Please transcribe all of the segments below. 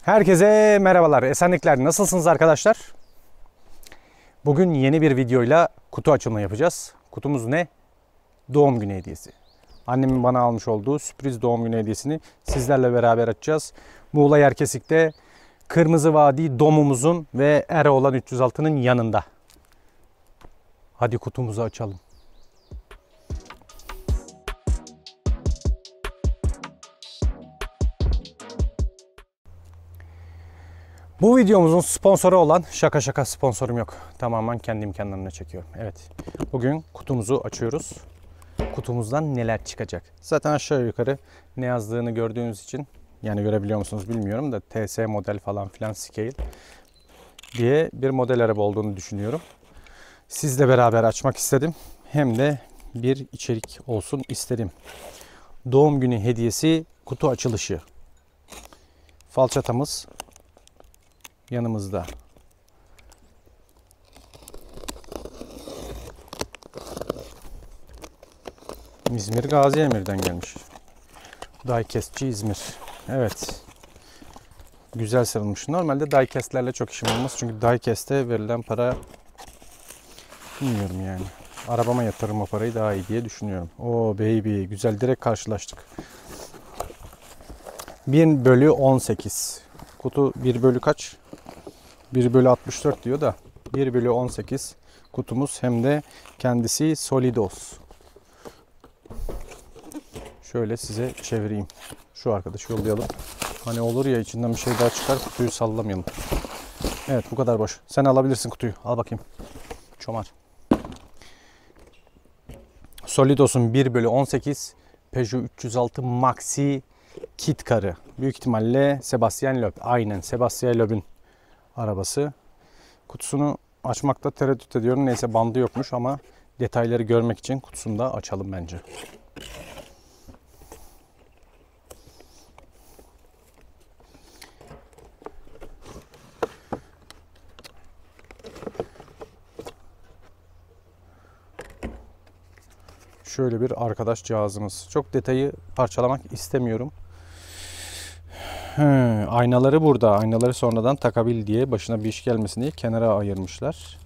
Herkese merhabalar, esenlikler. Nasılsınız arkadaşlar? Bugün yeni bir videoyla kutu açılımı yapacağız. Kutumuz ne? Doğum günü hediyesi. Annemin bana almış olduğu sürpriz doğum günü hediyesini sizlerle beraber açacağız. Muğla Yerkesik'te Kırmızı Vadi Domumuzun ve Eroğlan 306'nın yanında. Hadi kutumuzu açalım. Bu videomuzun sponsoru olan şaka sponsorum yok. Tamamen kendi imkanlarımla çekiyorum. Evet. Bugün kutumuzu açıyoruz. Kutumuzdan neler çıkacak? Zaten aşağı yukarı ne yazdığını gördüğünüz için, yani görebiliyor musunuz bilmiyorum da, TS model falan filan scale diye bir model araba olduğunu düşünüyorum. Sizle beraber açmak istedim. Hem de bir içerik olsun istedim. Doğum günü hediyesi kutu açılışı. Falçatamız yanımızda. İzmir Gazi Emir'den gelmiş. Diecastçi İzmir. Evet. Güzel sarılmış. Normalde diecastlerle çok işim olmaz. Çünkü diecast'e verilen para, bilmiyorum yani. Arabama yatırırım o parayı, daha iyi diye düşünüyorum. Oo baby. Güzel. Direkt karşılaştık. 1/18. Kutu 1 bölü kaç? 1/64 diyor da 1/18 kutumuz, hem de kendisi Solidos. Şöyle size çevireyim. Şu arkadaşı yollayalım. Hani olur ya, içinden bir şey daha çıkar, kutuyu sallamayalım. Evet, bu kadar boş. Sen alabilirsin kutuyu. Al bakayım. Çomar. Solidos'un 1/18 Peugeot 306 Maxi kit karı. Büyük ihtimalle Sebastian Loeb. Aynen Sebastian Loeb'ün arabası. Kutusunu açmakta tereddüt ediyorum. Neyse, bandı yokmuş ama detayları görmek için kutusunu da açalım bence. Şöyle bir arkadaş cihazımız. Çok detayı parçalamak istemiyorum. Aynaları burada. Aynaları sonradan takabil diye, başına bir iş gelmesin diye kenara ayırmışlar.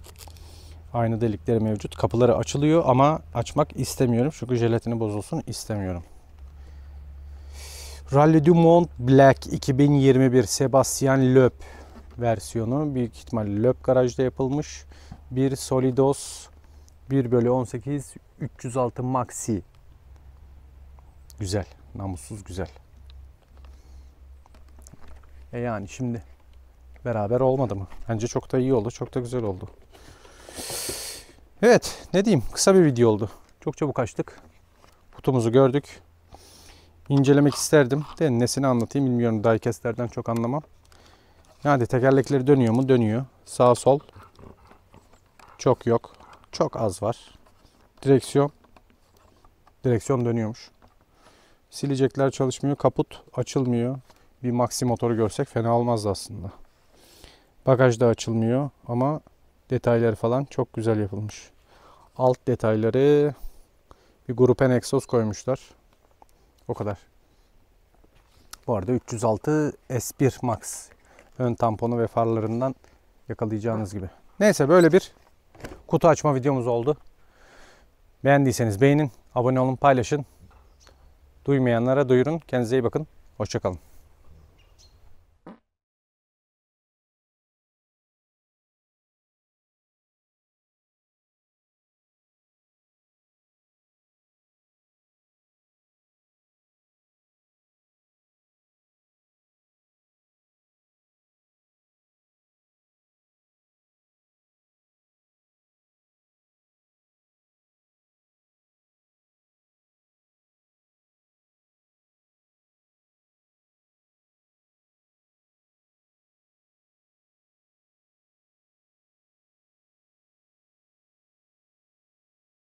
Ayna delikleri mevcut. Kapıları açılıyor ama açmak istemiyorum. Çünkü jelatini bozulsun istemiyorum. Rally du Mont Black 2021 Sebastian Loeb versiyonu. Büyük ihtimalle Loeb garajda yapılmış. Bir Solidos 1/18 306 Maxi. Güzel. Namussuz güzel. Yani şimdi beraber olmadı mı? Bence çok da iyi oldu. Çok da güzel oldu. Evet, ne diyeyim? Kısa bir video oldu. Çok çabuk açtık. Kutumuzu gördük. İncelemek isterdim. De nesini anlatayım bilmiyorum. Diecast'lerden çok anlamam. Yani tekerlekleri dönüyor mu? Dönüyor. Sağ sol. Çok yok. Çok az var. Direksiyon. Direksiyon dönüyormuş. Silecekler çalışmıyor. Kaput açılmıyor. Bir Maxi motoru görsek fena olmazdı aslında. Bagaj da açılmıyor ama detayları falan çok güzel yapılmış. Alt detayları, bir Gruppen egzoz koymuşlar. O kadar. Bu arada 306 S1 Max ön tamponu ve farlarından yakalayacağınız gibi. Neyse, böyle bir kutu açma videomuz oldu. Beğendiyseniz beğenin, abone olun, paylaşın. Duymayanlara duyurun. Kendinize iyi bakın. Hoşça kalın.